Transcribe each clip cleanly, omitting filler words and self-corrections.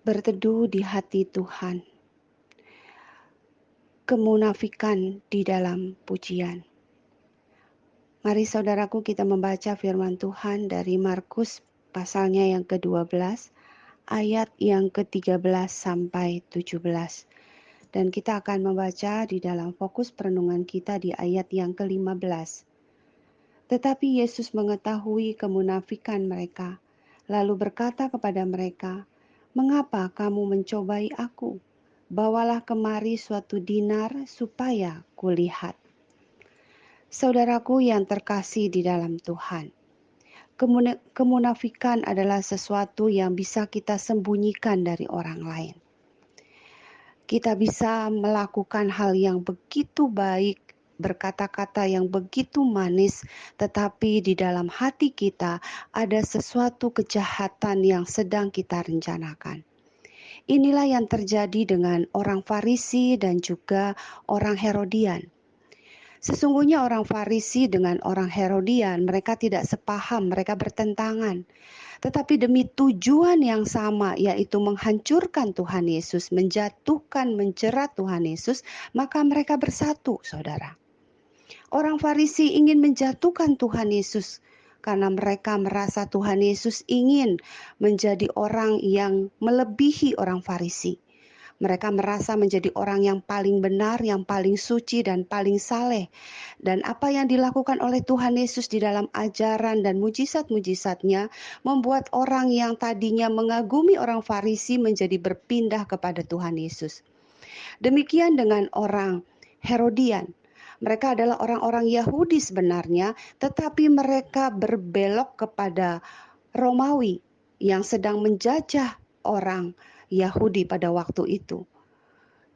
Berteduh di hati Tuhan, kemunafikan di dalam pujian. Mari saudaraku kita membaca firman Tuhan dari Markus pasalnya yang ke-12, ayat yang ke-13 sampai 17. Dan kita akan membaca di dalam fokus perenungan kita di ayat yang ke-15. Tetapi Yesus mengetahui kemunafikan mereka, lalu berkata kepada mereka, "Mengapa kamu mencobai aku? Bawalah kemari suatu dinar supaya kulihat." Saudaraku yang terkasih di dalam Tuhan, kemunafikan adalah sesuatu yang bisa kita sembunyikan dari orang lain. Kita bisa melakukan hal yang begitu baik, berkata-kata yang begitu manis, tetapi di dalam hati kita ada sesuatu kejahatan yang sedang kita rencanakan. Inilah yang terjadi dengan orang Farisi dan juga orang Herodian. Sesungguhnya orang Farisi dengan orang Herodian, mereka tidak sepaham, mereka bertentangan. Tetapi demi tujuan yang sama, yaitu menghancurkan Tuhan Yesus, menjatuhkan, menjerat Tuhan Yesus, maka mereka bersatu, saudara. Orang Farisi ingin menjatuhkan Tuhan Yesus, karena mereka merasa Tuhan Yesus ingin menjadi orang yang melebihi orang Farisi. Mereka merasa menjadi orang yang paling benar, yang paling suci, dan paling saleh. Dan apa yang dilakukan oleh Tuhan Yesus di dalam ajaran dan mujizat-mujizatnya membuat orang yang tadinya mengagumi orang Farisi menjadi berpindah kepada Tuhan Yesus. Demikian dengan orang Herodian. Mereka adalah orang-orang Yahudi sebenarnya, tetapi mereka berbelok kepada Romawi yang sedang menjajah orang Yahudi pada waktu itu.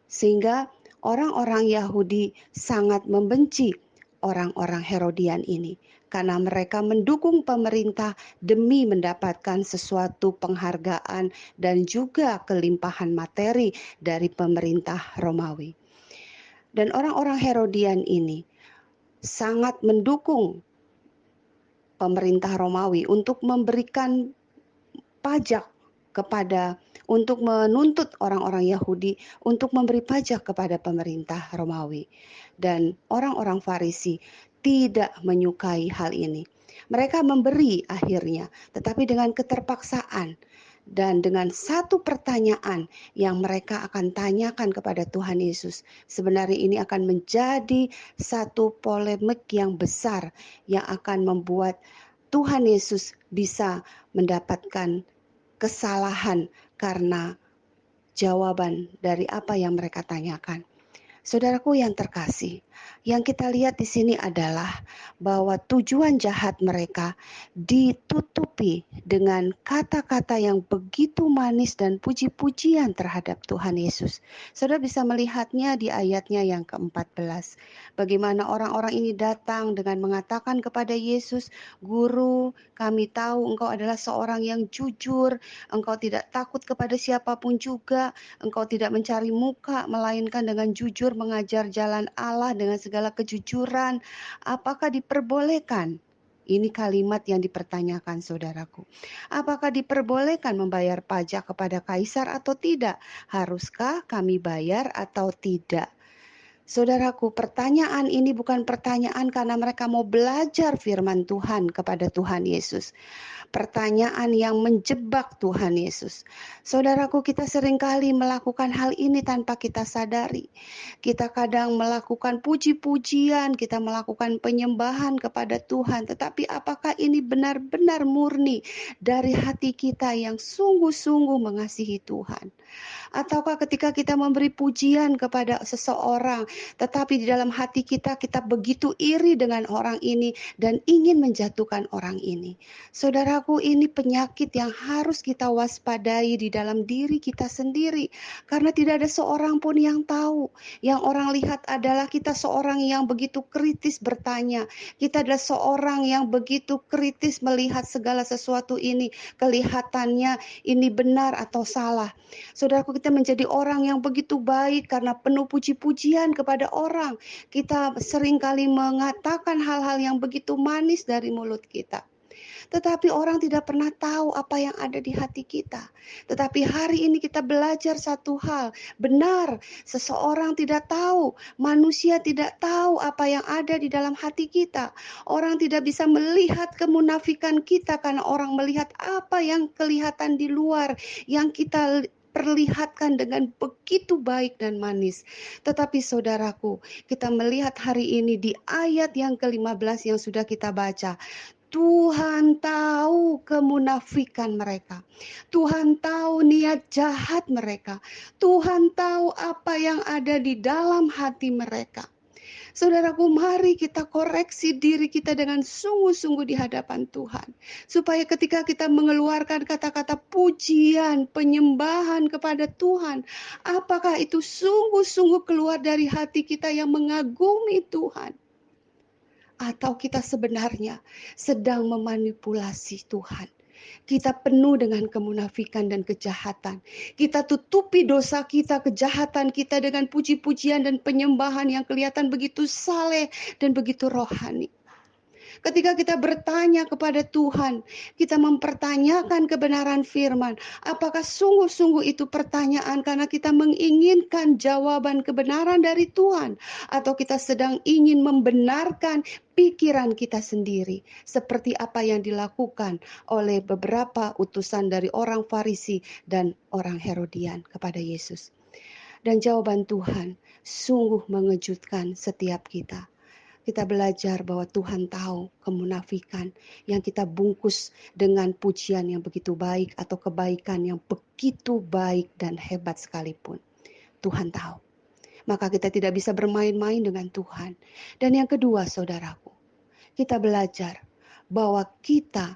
Sehingga orang-orang Yahudi sangat membenci orang-orang Herodian ini karena mereka mendukung pemerintah demi mendapatkan sesuatu penghargaan dan juga kelimpahan materi dari pemerintah Romawi. Dan orang-orang Herodian ini sangat mendukung pemerintah Romawi untuk memberikan pajak untuk menuntut orang-orang Yahudi untuk memberi pajak kepada pemerintah Romawi. Dan orang-orang Farisi tidak menyukai hal ini. Mereka memberi akhirnya, tetapi dengan keterpaksaan dan dengan satu pertanyaan yang mereka akan tanyakan kepada Tuhan Yesus. Sebenarnya ini akan menjadi satu polemik yang besar yang akan membuat Tuhan Yesus bisa mendapatkan kesalahan karena jawaban dari apa yang mereka tanyakan. Saudaraku yang terkasih, yang kita lihat di sini adalah bahwa tujuan jahat mereka ditutupi dengan kata-kata yang begitu manis dan puji-pujian terhadap Tuhan Yesus. Saudara bisa melihatnya di ayatnya yang ke-14. Bagaimana orang-orang ini datang dengan mengatakan kepada Yesus, "Guru, kami tahu engkau adalah seorang yang jujur, engkau tidak takut kepada siapapun juga, engkau tidak mencari muka, melainkan dengan jujur mengajar jalan Allah dengan segala kejujuran. Apakah diperbolehkan?" Ini kalimat yang dipertanyakan saudaraku. Apakah diperbolehkan membayar pajak kepada kaisar atau tidak? Haruskah kami bayar atau tidak? Saudaraku, pertanyaan ini bukan pertanyaan karena mereka mau belajar firman Tuhan kepada Tuhan Yesus. Pertanyaan yang menjebak Tuhan Yesus. Saudaraku, kita seringkali melakukan hal ini tanpa kita sadari. Kita kadang melakukan puji-pujian, kita melakukan penyembahan kepada Tuhan. Tetapi apakah ini benar-benar murni dari hati kita yang sungguh-sungguh mengasihi Tuhan? Ataukah ketika kita memberi pujian kepada seseorang, tetapi di dalam hati kita begitu iri dengan orang ini dan ingin menjatuhkan orang ini. Saudaraku, ini penyakit yang harus kita waspadai di dalam diri kita sendiri. Karena tidak ada seorang pun yang tahu. Yang orang lihat adalah kita seorang yang begitu kritis bertanya. Kita adalah seorang yang begitu kritis melihat segala sesuatu ini. Kelihatannya ini benar atau salah. Saudaraku, kita menjadi orang yang begitu baik karena penuh puji-pujian kepada orang. Kita seringkali mengatakan hal-hal yang begitu manis dari mulut kita. Tetapi orang tidak pernah tahu apa yang ada di hati kita. Tetapi hari ini kita belajar satu hal, benar, seseorang tidak tahu, manusia tidak tahu apa yang ada di dalam hati kita. Orang tidak bisa melihat kemunafikan kita karena orang melihat apa yang kelihatan di luar, yang kita perlihatkan dengan begitu baik dan manis. Tetapi saudaraku, kita melihat hari ini di ayat yang ke-15 yang sudah kita baca, Tuhan tahu kemunafikan mereka. Tuhan tahu niat jahat mereka. Tuhan tahu apa yang ada di dalam hati mereka. Saudaraku, mari kita koreksi diri kita dengan sungguh-sungguh di hadapan Tuhan. Supaya ketika kita mengeluarkan kata-kata pujian, penyembahan kepada Tuhan, apakah itu sungguh-sungguh keluar dari hati kita yang mengagumi Tuhan? Atau kita sebenarnya sedang memanipulasi Tuhan. Kita penuh dengan kemunafikan dan kejahatan. Kita tutupi dosa kita, kejahatan kita dengan puji-pujian dan penyembahan yang kelihatan begitu saleh dan begitu rohani. Ketika kita bertanya kepada Tuhan, kita mempertanyakan kebenaran firman. Apakah sungguh-sungguh itu pertanyaan karena kita menginginkan jawaban kebenaran dari Tuhan? Atau kita sedang ingin membenarkan pikiran kita sendiri. Seperti apa yang dilakukan oleh beberapa utusan dari orang Farisi dan orang Herodian kepada Yesus. Dan jawaban Tuhan sungguh mengejutkan setiap kita. Kita belajar bahwa Tuhan tahu kemunafikan yang kita bungkus dengan pujian yang begitu baik atau kebaikan yang begitu baik dan hebat sekalipun. Tuhan tahu. Maka kita tidak bisa bermain-main dengan Tuhan. Dan yang kedua, saudaraku, kita belajar bahwa kita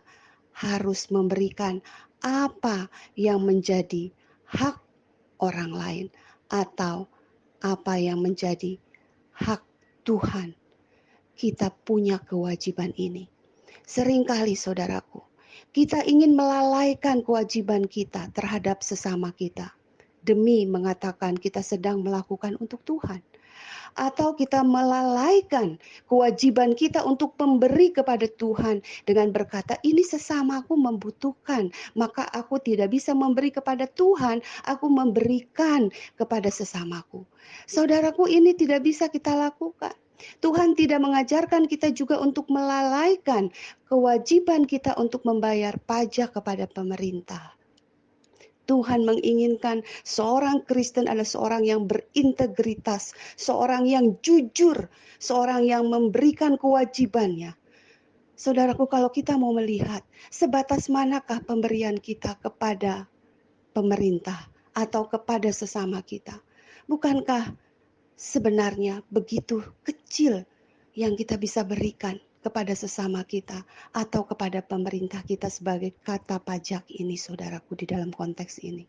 harus memberikan apa yang menjadi hak orang lain atau apa yang menjadi hak Tuhan. Kita punya kewajiban ini. Seringkali saudaraku, kita ingin melalaikan kewajiban kita terhadap sesama kita demi mengatakan kita sedang melakukan untuk Tuhan. Atau kita melalaikan kewajiban kita untuk memberi kepada Tuhan dengan berkata, ini sesamaku membutuhkan, maka aku tidak bisa memberi kepada Tuhan, aku memberikan kepada sesamaku. Saudaraku, ini tidak bisa kita lakukan. Tuhan tidak mengajarkan kita juga untuk melalaikan kewajiban kita untuk membayar pajak kepada pemerintah. Tuhan menginginkan seorang Kristen adalah seorang yang berintegritas, seorang yang jujur, seorang yang memberikan kewajibannya. Saudaraku, kalau kita mau melihat sebatas manakah pemberian kita kepada pemerintah atau kepada sesama kita, bukankah sebenarnya begitu kecil yang kita bisa berikan kepada sesama kita atau kepada pemerintah kita sebagai kata pajak ini, saudaraku, di dalam konteks ini.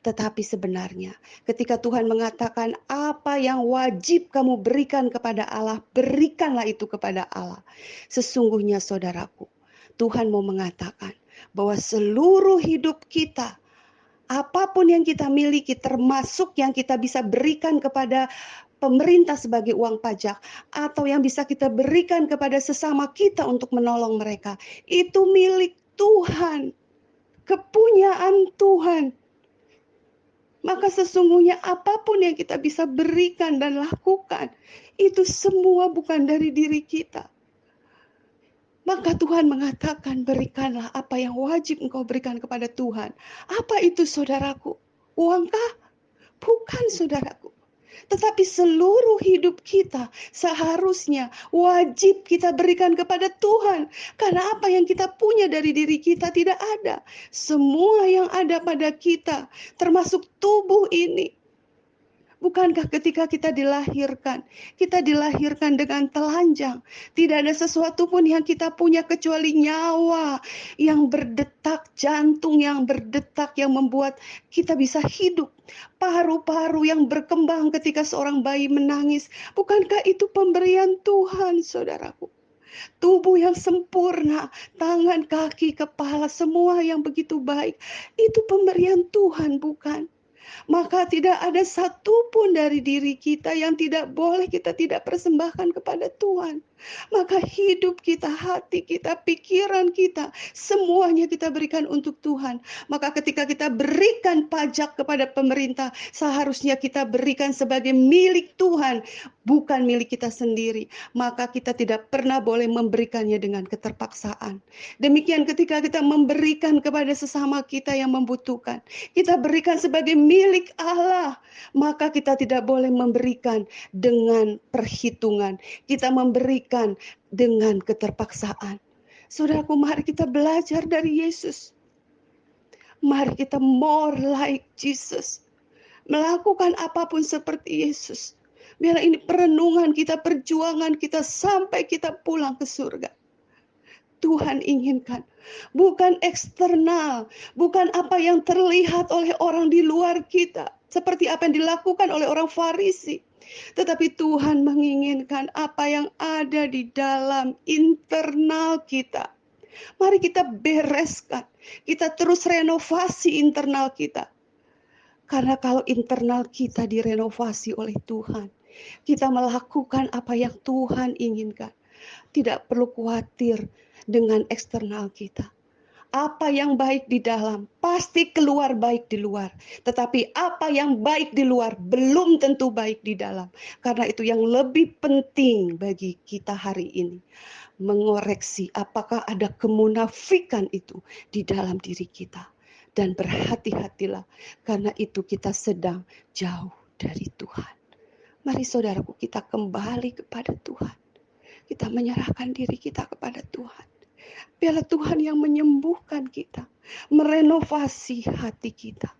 Tetapi sebenarnya ketika Tuhan mengatakan apa yang wajib kamu berikan kepada Allah, berikanlah itu kepada Allah. Sesungguhnya saudaraku, Tuhan mau mengatakan bahwa seluruh hidup kita, apapun yang kita miliki, termasuk yang kita bisa berikan kepada pemerintah sebagai uang pajak, atau yang bisa kita berikan kepada sesama kita untuk menolong mereka, itu milik Tuhan, kepunyaan Tuhan. Maka sesungguhnya apapun yang kita bisa berikan dan lakukan, itu semua bukan dari diri kita. Maka Tuhan mengatakan, berikanlah apa yang wajib engkau berikan kepada Tuhan. Apa itu, saudaraku? Uangkah? Bukan, saudaraku. Tetapi seluruh hidup kita seharusnya wajib kita berikan kepada Tuhan. Karena apa yang kita punya dari diri kita tidak ada. Semua yang ada pada kita, termasuk tubuh ini. Bukankah ketika kita dilahirkan dengan telanjang. Tidak ada sesuatu pun yang kita punya kecuali nyawa yang berdetak, jantung yang berdetak, yang membuat kita bisa hidup. Paru-paru yang berkembang ketika seorang bayi menangis. Bukankah itu pemberian Tuhan, saudaraku? Tubuh yang sempurna, tangan, kaki, kepala, semua yang begitu baik. Itu pemberian Tuhan, bukan? Maka tidak ada satupun dari diri kita yang tidak boleh kita tidak persembahkan kepada Tuhan. Maka hidup kita, hati kita, pikiran kita, semuanya kita berikan untuk Tuhan. Maka ketika kita berikan pajak kepada pemerintah, seharusnya kita berikan sebagai milik Tuhan, bukan milik kita sendiri. Maka kita tidak pernah boleh memberikannya dengan keterpaksaan. Demikian ketika kita memberikan kepada sesama kita yang membutuhkan, kita berikan sebagai milik Allah, maka kita tidak boleh memberikan dengan perhitungan. Kita memberikan dengan keterpaksaan. Saudaraku, mari kita belajar dari Yesus. Mari kita more like Jesus. Melakukan apapun seperti Yesus. Biar ini perenungan kita, perjuangan kita sampai kita pulang ke surga. Tuhan inginkan bukan eksternal, bukan apa yang terlihat oleh orang di luar kita, seperti apa yang dilakukan oleh orang Farisi. Tetapi Tuhan menginginkan apa yang ada di dalam internal kita. Mari kita bereskan, kita terus renovasi internal kita. Karena kalau internal kita direnovasi oleh Tuhan, kita melakukan apa yang Tuhan inginkan. Tidak perlu khawatir dengan eksternal kita. Apa yang baik di dalam pasti keluar baik di luar. Tetapi apa yang baik di luar belum tentu baik di dalam. Karena itu yang lebih penting bagi kita hari ini. Mengoreksi apakah ada kemunafikan itu di dalam diri kita. Dan berhati-hatilah karena itu kita sedang jauh dari Tuhan. Mari saudaraku kita kembali kepada Tuhan. Kita menyerahkan diri kita kepada Tuhan. Biarlah Tuhan yang menyembuhkan kita, merenovasi hati kita.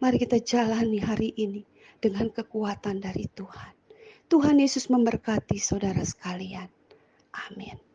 Mari kita jalani hari ini dengan kekuatan dari Tuhan. Tuhan Yesus memberkati saudara sekalian. Amin.